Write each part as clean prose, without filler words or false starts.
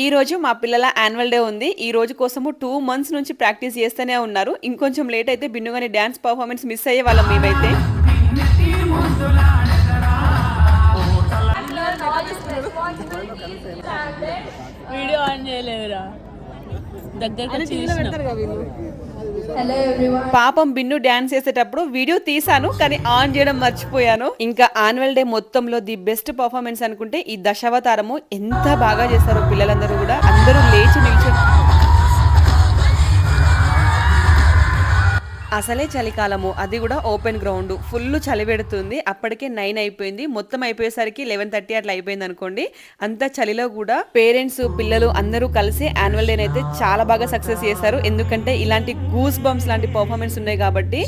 ఈ రోజు మా పిల్లల యాన్యువల్ డే ఉంది. ఈ రోజు కోసము 2 మంత్స్ నుంచి ప్రాక్టీస్ చేస్తూనే ఉన్నారు. ఇంకొంచెం లేట్ అయితే బిన్నుగాని డాన్స్ పర్ఫార్మెన్స్ మిస్ అయ్యేవాళ్ళం మేమైతే. వీడియో ఆన్ చేయలేదురా, దగ్గరికి పాపం బిన్ను డాన్స్ చేసేటప్పుడు వీడియో తీసాను, కానీ ఆన్ చేయడం మర్చిపోయాను. ఇంకా యాన్యువల్ డే మొత్తంలో ది బెస్ట్ పర్ఫార్మెన్స్ అనుకుంటే ఈ దశావతారము. ఎంత బాగా చేస్తారో పిల్లలందరూ కూడా, అందరూ లేచి నిల్చొని. అసలే చలికాలము, అది కూడా ఓపెన్ గ్రౌండ్, ఫుల్ చలి పెడుతుంది. అప్పటికే 9 అయిపోయింది, మొత్తం అయిపోయేసరికి 11:30 అట్లా అయిపోయింది అనుకోండి. అంత చలిలో కూడా పేరెంట్స్ పిల్లలు అందరూ కలిసి యాన్యువల్ డే అయితే చాలా బాగా సక్సెస్ చేశారు. ఎందుకంటే ఇలాంటి గూస్ బంప్స్ లాంటి పర్ఫార్మెన్స్ ఉన్నాయి కాబట్టి.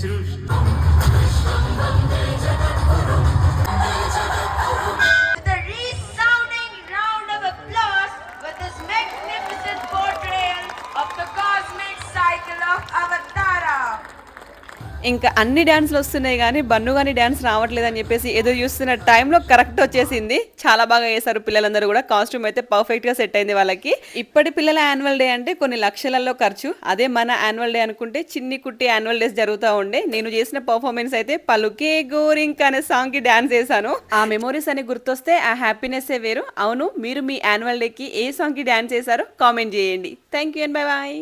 ఇంకా అన్ని డాన్స్లు వస్తున్నాయి కానీ బన్ను కానీ డాన్స్ రావట్లేదు అని చెప్పేసి ఎదురు చూస్తున్న టైంలో కరెక్ట్ వచ్చేసింది. చాలా బాగా చేశారు పిల్లలందరూ కూడా. కాస్ట్యూమ్ అయితే పర్ఫెక్ట్ గా సెట్ అయింది వాళ్ళకి. ఇప్పటి పిల్లల యాన్యువల్ డే అంటే కొన్ని లక్షలలో ఖర్చు. అదే మన యాన్యువల్ డే అనుకుంటే చిన్ని కుట్టి యాన్యువల్ డేస్ జరుగుతూ ఉండే. నేను చేసిన పర్ఫార్మెన్స్ అయితే పలుకే గోరింక్ అనే సాంగ్ కి డాన్స్ చేశాను. ఆ మెమోరీస్ అని గుర్తొస్తే ఆ హ్యాపీనెస్ ఏ వేరు. అవును, మీరు మీ యాన్యువల్ డే కి ఏ సాంగ్ కి డాన్స్ చేశారో కామెంట్ చేయండి. Thank you and bye bye.